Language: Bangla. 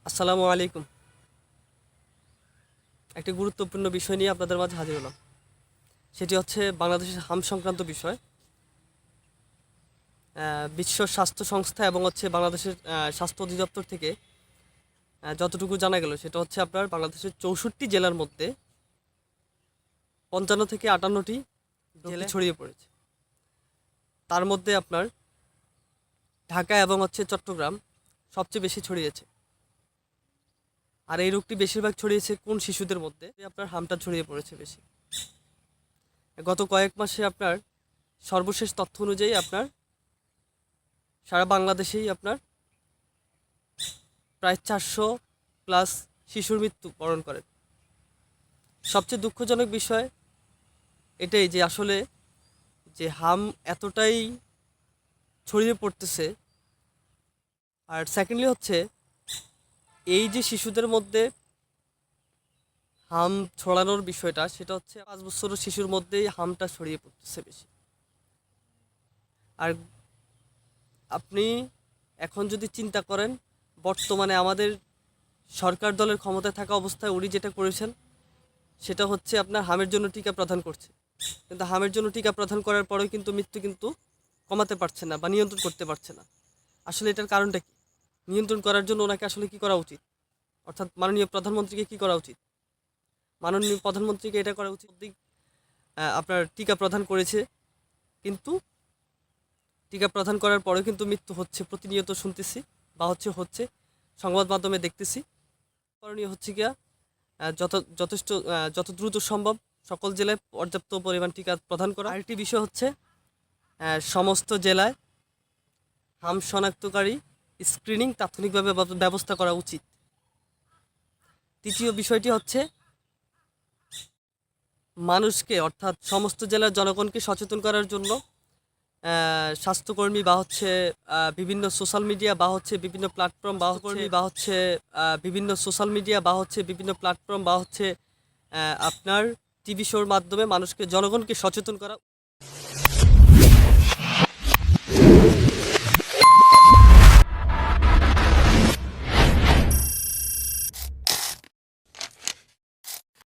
আসসালামু আলাইকুম। একটি গুরুত্বপূর্ণ বিষয় নিয়ে আপনাদের মাঝে হাজির হলাম। সেটি হচ্ছে বাংলাদেশের হাম সংক্রান্ত বিষয়। বিশ্ব স্বাস্থ্য সংস্থা এবং হচ্ছে বাংলাদেশের স্বাস্থ্য অধিদপ্তর থেকে যতটুকু জানা গেল সেটা হচ্ছে আপনার বাংলাদেশের 64 জেলার মধ্যে 55 থেকে 58টি জেলায় ছড়িয়ে পড়েছে। তার মধ্যে আপনার ঢাকা এবং হচ্ছে চট্টগ্রাম সবচেয়ে বেশি ছড়িয়েছে। আর এই রোগটি বেশিরভাগ ছড়িয়েছে কোন শিশুদের মধ্যে? আপনার হামটা ছড়িয়ে পড়েছে বেশি। গত কয়েক মাসে আপনার সর্বশেষ তথ্য অনুযায়ী আপনার সারা বাংলাদেশেই আপনার প্রায় 400 প্লাস শিশুর মৃত্যু বরণ করেন। সবচেয়ে দুঃখজনক বিষয় এটাই যে আসলে যে হাম এতটাই ছড়িয়ে পড়তেছে। আর সেকেন্ডলি হচ্ছে এই যে শিশুদের মধ্যে হাম ছড়ানোর বিষয়টা, সেটা হচ্ছে 5 বছরের শিশুর মধ্যেই হামটা ছড়িয়ে পড়তেছে বেশি। আর আপনি এখন যদি চিন্তা করেন, বর্তমানে আমাদের সরকার দলের ক্ষমতায় থাকা অবস্থায় উনি যেটা করেছেন সেটা হচ্ছে আপনার হামের জন্য টিকা প্রদান করছে। কিন্তু হামের জন্য টিকা প্রদান করার পরেও কিন্তু মৃত্যু কিন্তু কমাতে পারছে না বা নিয়ন্ত্রণ করতে পারছে না। আসলে এটার কারণটা কি? নিয়ন্ত্রণ করার জন্য ওনাকে আসলে কি করা উচিত? অর্থাৎ মাননীয় প্রধানমন্ত্রীকে কি করা উচিত? মাননীয় প্রধানমন্ত্রীকে এটা করা উচিত, আপনার টিকা প্রদান করেছে, কিন্তু টিকা প্রদান করার পরেও কিন্তু মৃত্যু হচ্ছে, প্রতিনিয়ত শুনতেছি বা হচ্ছে সংবাদ মাধ্যমে দেখতেছি। করণীয় হচ্ছে গিয়া যথেষ্ট যত দ্রুত সম্ভব সকল জেলায় পর্যাপ্ত পরিমাণ টিকা প্রদান করা। আরেকটি বিষয় হচ্ছে সমস্ত জেলায় হাম শনাক্তকারী স্ক্রিনিং তাৎক্ষণিকভাবে ব্যবস্থা করা উচিত। তৃতীয় বিষয়টি হচ্ছে মানুষকে, অর্থাৎ সমস্ত জেলার জনগণকে সচেতন করার জন্য স্বাস্থ্যকর্মী বা হচ্ছে বিভিন্ন সোশ্যাল মিডিয়া বা হচ্ছে বিভিন্ন প্ল্যাটফর্ম বা কর্মী বা হচ্ছে বিভিন্ন সোশ্যাল মিডিয়া বা হচ্ছে বিভিন্ন প্ল্যাটফর্ম বা হচ্ছে আপনার টিভি শোর মাধ্যমে মানুষকে, জনগণকে সচেতন করা।